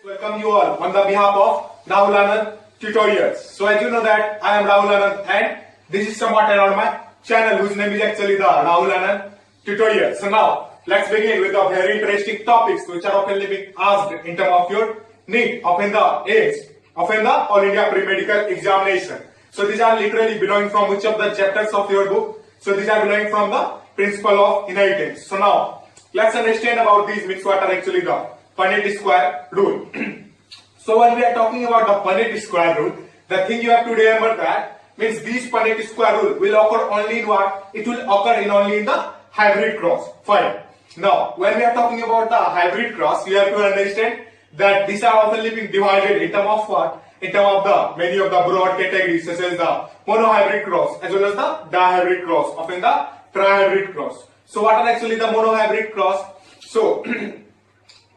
Welcome you all on the behalf of Rahul Anand Tutorials. So as you know that I am Rahul Anand and this is somewhat around my channel whose name is actually the Rahul Anand Tutorials. So now let's begin with the very interesting topics which are often being asked in terms of your Neet, often the Aiims, often the All India Pre-Medical Examination. So these are literally belonging from which of the chapters of your book? So these are belonging from the principle of inheritance. So now let's understand about these means what are actually the Punnett square rule. So when we are talking about the Punnett square rule, the thing you have to remember that means this Punnett square rule will occur only in what? It will occur in only in the hybrid cross. Fine. Now when we are talking about the hybrid cross, you have to understand that these are often being divided in terms of what? In terms of the many of the broad categories such as the monohybrid cross as well as the dihybrid cross, often the trihybrid cross. So what are actually the monohybrid cross? So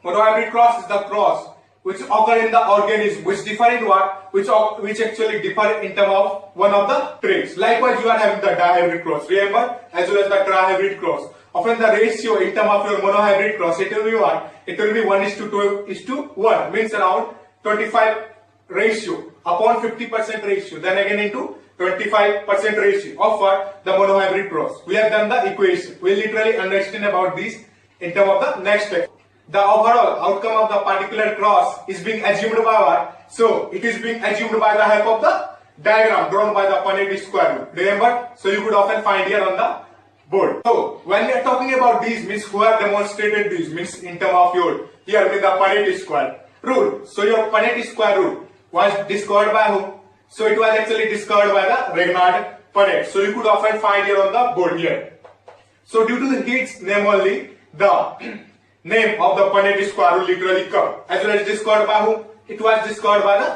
monohybrid cross is the cross which occur in the organism which differ in what? Which actually differ in terms of one of the traits. Likewise, you are having the dihybrid cross, remember, as well as the trihybrid cross. Often the ratio in terms of your monohybrid cross, it will be what? It will be 1:2:1, means around 25 ratio upon 50% ratio, then again into 25% ratio of what? The monohybrid cross. We have done the equation. We literally understand about this in terms of the next step. The overall outcome of the particular cross is being assumed by what? So it is being assumed by the help of the diagram drawn by the Punnett square rule. Remember? So you could often find here on the board. So when we are talking about these means who have demonstrated these means in terms of your here with the Punnett square rule. So your Punnett square rule was discovered by whom? So it was actually discovered by the Regnard Punnett. So you could often find here on the board here. So due to his name only, the name of the Punnett square rule literally come. As well as discovered by whom? It was discovered by the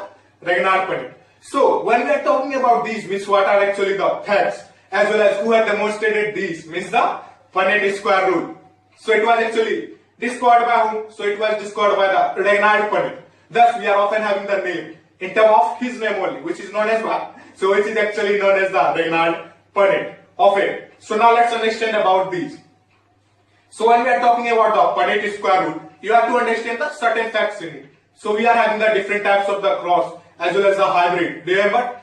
Regnard Punnett. So when we are talking about these means what are actually the facts as well as who have demonstrated these means the Punnett square rule. So it was actually discovered by whom? So it was discovered by the Regnard Punnett. Thus we are often having the name in terms of his name only, which is known as what? So which is actually known as the Regnard Punnett of it. So now let's understand about these. So when we are talking about the Punnett square rule, you have to understand the certain facts in it. So we are having the different types of the cross as well as the hybrid. Remember?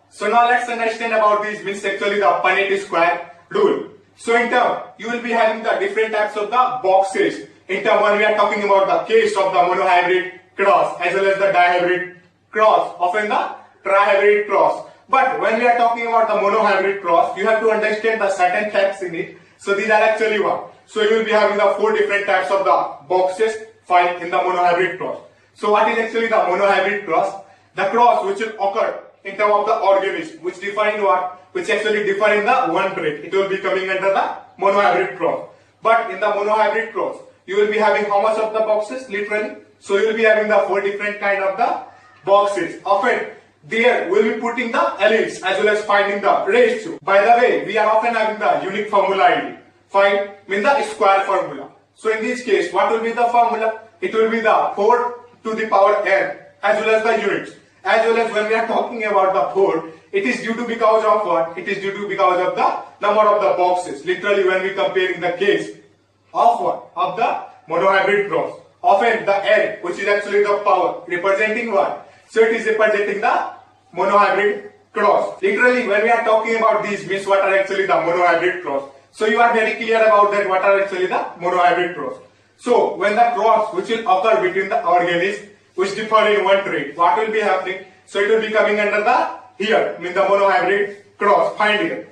So now let's understand about these means actually the Punnett square rule. So in term, you will be having the different types of the boxes. In term, when we are talking about the case of the monohybrid cross as well as the dihybrid cross, often the trihybrid cross. But when we are talking about the monohybrid cross, you have to understand the certain facts in it. So these are actually what? So you will be having the 4 different types of the boxes found in the monohybrid cross. So what is actually the monohybrid cross? The cross which will occur in terms of the organism which differ in what? Which actually differ in the one trait. It will be coming under the monohybrid cross. But in the monohybrid cross, you will be having how much of the boxes literally? So you will be having the 4 different kind of the boxes. Often there we will be putting the alleles as well as finding the ratio. By the way, we are often having the unique formula ID. Find mean the square formula. So in this case, what will be the formula? It will be the 4 to the power n as well as the units. As well as when we are talking about the 4, it is due to because of what? It is due to because of the number of the boxes. Literally when we comparing the case of what? Of the monohybrid cross. Often the n, which is actually the power, representing what? So it is representing the monohybrid cross. Literally when we are talking about these means what are actually the monohybrid cross. So you are very clear about that what are actually the monohybrid cross. So when the cross which will occur between the organisms which differ in one trait, what will be happening? So it will be coming under the here, mean the monohybrid cross, find here.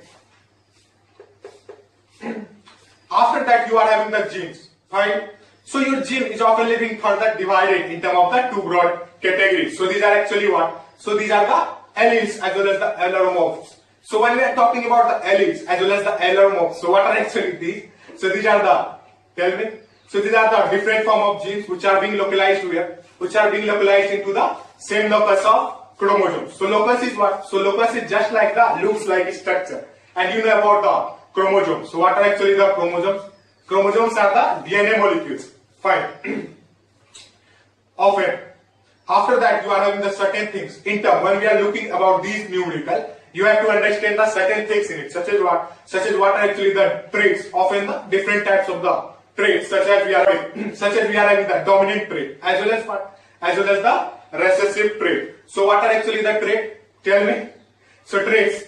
After that you are having the genes, fine. So your gene is often being further divided in terms of the 2 broad categories. So these are actually what? So these are the alleles as well as the allelomorphs. So when we are talking about the alleles as well as the allelomorphs, so what are actually these? So these are the, tell me. So these are the different form of genes which are being localized here, which are being localized into the same locus of chromosomes. So locus is what? So locus is just like the looks like structure. And you know about the chromosomes. So what are actually the chromosomes? Chromosomes are the DNA molecules. Fine. Often. After that you are having the certain things. In term, when we are looking about these numerical, you have to understand the certain things in it. Such as what? Such as what are actually the traits. Often the different types of the traits such as we are having the dominant trait as well as what? as well as the recessive trait. So what are actually the trait? Tell me. So traits,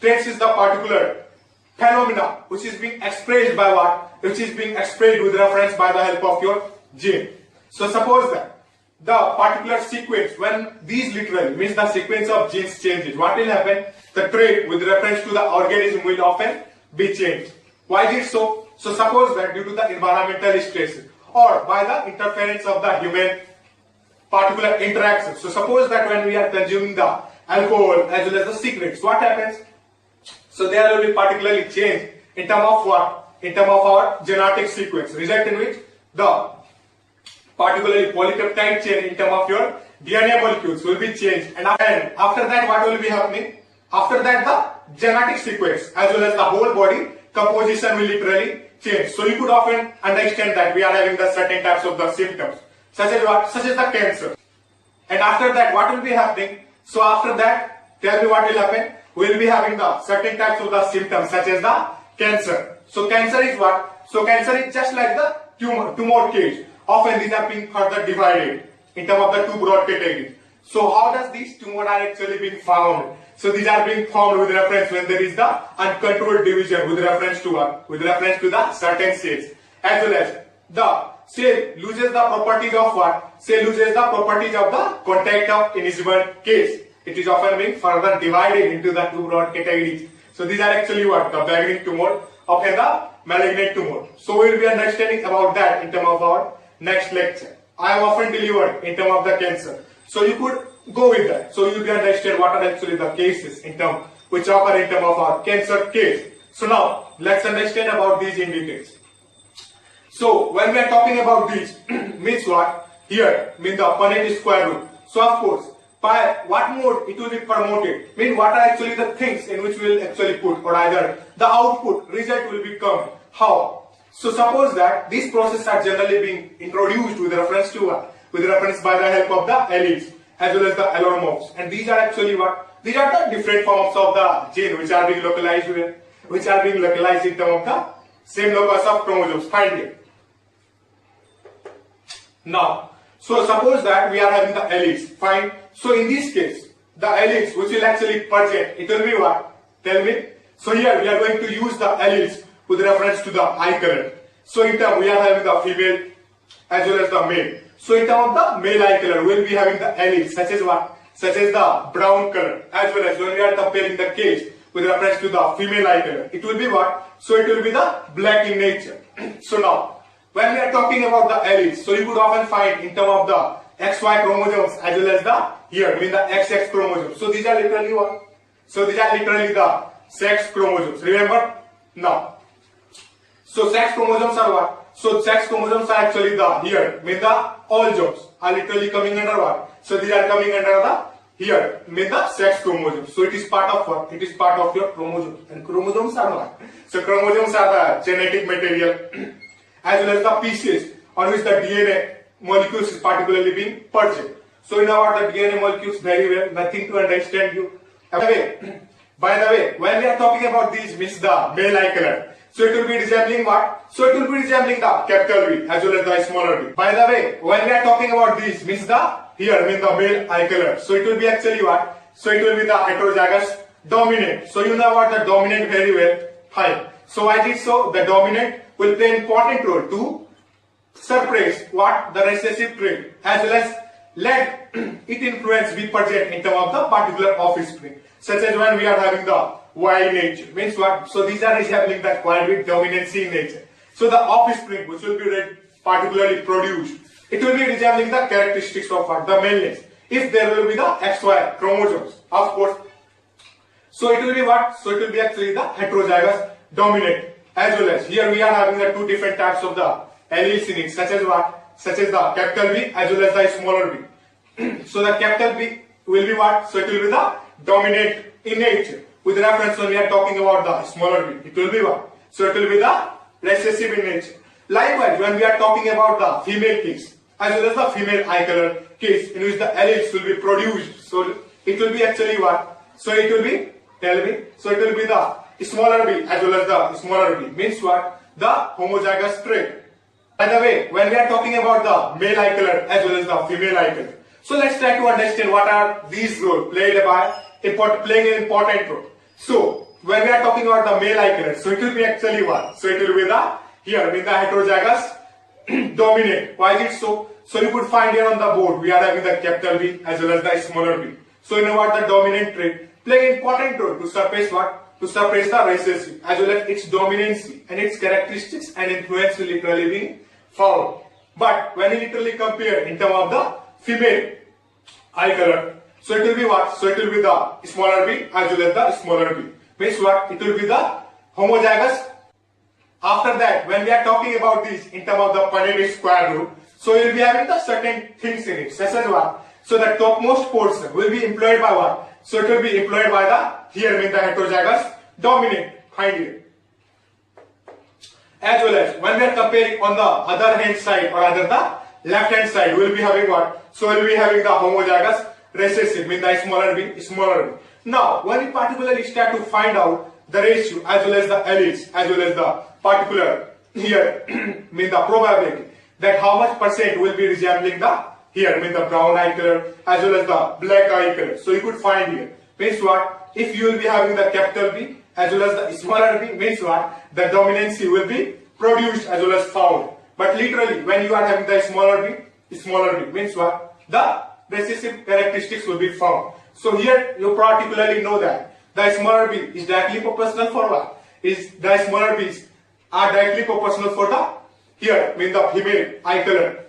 traits is the particular phenomena which is being expressed by what? Which is being expressed with reference by the help of your gene. So suppose that the particular sequence, when these literally means the sequence of genes changes, what will happen? The trait with reference to the organism will often be changed. Why is it so? So suppose that due to the environmental stresses or by the interference of the human particular interactions. So suppose that when we are consuming the alcohol as well as the cigarettes, what happens? So there will be particularly change in terms of what? In terms of our genetic sequence, result in which the particularly polypeptide chain in terms of your DNA molecules will be changed, and after that what will be happening? After that the genetic sequence as well as the whole body composition will literally change. So you could often understand that we are having the certain types of the symptoms, such as what? Such as the cancer. And after that what will be happening? So after that, tell me what will happen? We will be having the certain types of the symptoms such as the cancer. So cancer is what? So cancer is just like the tumor cage. Often these are being further divided in terms of the two broad categories. So how does these tumors are actually being formed? So these are being formed with reference when there is the uncontrolled division with reference to what? With reference to the certain cells, as well as the cell loses the properties of what? Cell loses the properties of the contact of invisible case. It is often being further divided into the two broad categories. So these are actually what? The benign tumor, often the malignant tumor. So we will be understanding about that in terms of our next lecture. I have often delivered in terms of the cancer. So you could go with that. So you will be understand what are actually the cases in terms which occur in terms of our cancer case. So now let's understand about these in details. So when we are talking about these, means what? Here means the Punnett square root. So of course, by what mode it will be promoted? Mean what are actually the things in which we will actually put, or either the output result will become how? So suppose that these processes are generally being introduced with reference to what? With reference by the help of the alleles as well as the allelomorphs. And these are actually what? These are the different forms of the gene which are being localized with, which are being localized in terms of the same locus of chromosomes. Find it. Now, so suppose that we are having the alleles. Fine. So in this case, the alleles which will actually present, it will be what? Tell me. So here we are going to use the alleles with reference to the eye color. So in terms we are having the female as well as the male. So in terms of the male eye color, we will be having the alleles such as what? Such as the brown color, as well as when we are comparing the case with reference to the female eye color, it will be what? So it will be the black in nature. So now, when we are talking about the alleles, so you could often find in terms of the XY chromosomes as well as the here mean the XX chromosomes. So these are literally what? So these are literally the sex chromosomes. Remember? Now, so sex chromosomes are what? So sex chromosomes are actually the here mean the all jobs are literally coming under what? So these are coming under the here mean the sex chromosomes. So it is part of what? It is part of your chromosomes. And chromosomes are what? So chromosomes are the genetic material as well as the pieces on which the DNA molecules is particularly being purged. So you know what the DNA molecules very well, nothing to understand you. By the way, when we are talking about these means the male eye color, so it will be resembling what? So it will be resembling the capital V as well as the smaller v. By the way, when we are talking about these means the here mean the male eye color, so it will be actually what? So it will be the heterozygous dominant. So you know what the dominant very well. Fine. So why is it so? The dominant will play an important role to suppress what? The recessive trait as well as let it influence be present in terms of the particular offspring, such as when we are having the Y nature. Means what? So these are resembling the acquired with dominancy in nature. So the offspring which will be particularly produced, it will be resembling the characteristics of what? The maleness. If there will be the XY chromosomes, of course. So it will be what? So it will be actually the heterozygous dominant. As well as here we are having the two different types of the alleles in it, such as what? Such as the capital V as well as the smaller v. So the capital V will be what? So it will be the dominant in nature. With reference when we are talking about the smaller v, it will be what? So it will be the recessive in nature. Likewise, when we are talking about the female case as well as the female eye color case in which the alleles will be produced, so it will be actually what? So it will be, tell me, so it will be the smaller v as well as the smaller v. Means what? The homozygous trait. By the way, when we are talking about the male eye color as well as the female eye color, so let's try to understand what are these roles playing an important role. So when we are talking about the male eye color, so it will be actually what? So it will be the here with the heterozygous dominant. Why is it so? So you could find here on the board we are having the capital B as well as the smaller b. So you know what the dominant trait playing an important role to suppress what? To suppress the recessive as well as its dominancy and its characteristics and influence will literally be found. But when you literally compare in terms of the female eye color, so it will be what? So it will be the smaller b as well as the smaller b. Means what? It will be the homozygous. After that, when we are talking about this in terms of the Punnett square rule, so you will be having the certain things in it, such as what? So the topmost portion will be employed by what? So it will be employed by the here means the heterozygous dominant hind here. As well as when we are comparing on the other hand side or other the left hand side, we will be having what? So we will be having the homozygous recessive means the smaller b. Now, when we particularly start to find out the ratio as well as the alleles as well as the particular here mean the probability that how much percent will be resembling the here mean the brown eye color as well as the black eye color. So you could find here means what? If you will be having the capital B as well as the smaller b means what? The dominancy will be produced as well as found. But literally when you are having the smaller b means what? The recessive characteristics will be found. So here you particularly know that the smaller b is directly proportional for what? Is the smaller b's are directly proportional for the here mean the female eye color.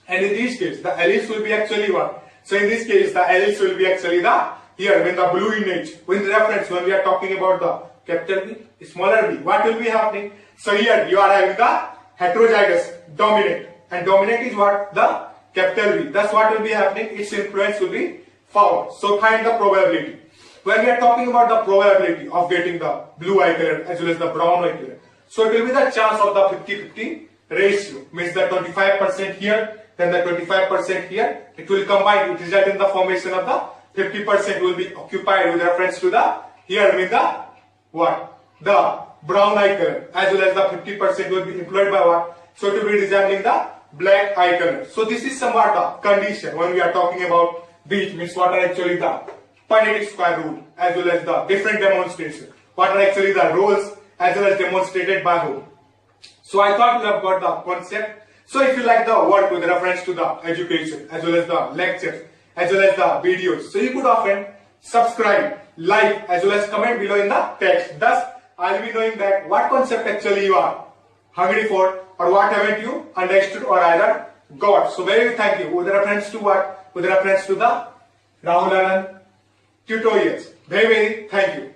And in this case the alleles will be actually what? So in this case the alleles will be actually the here mean the blue image with reference when we are talking about the capital B, smaller b. What will be happening? So here you are having the heterozygous dominant, and dominant is what? The capital B. That's what will be happening. Its influence will be found. So find the probability. When we are talking about the probability of getting the blue eye color as well as the brown eye color, so it will be the chance of the 50-50 ratio, means the 25% here, then the 25% here. It will combine, it result in the formation of the 50% will be occupied with reference to the here means the what? The brown eye color as well as the 50% will be employed by what? So it will be resembling the black eye color. So this is somewhat the condition when we are talking about these, means what are actually the Punnett square rule as well as the different demonstration. What are actually the roles as well as demonstrated by whom. So I thought you have got the concept. So if you like the work with reference to the education as well as the lectures as well as the videos, so you could often subscribe, like as well as comment below in the text. Thus I will be knowing that what concept actually you are hungry for or what haven't you understood or either got. So very thank you with reference to what? With reference to the Rahul Anand tutorials. Very thank you.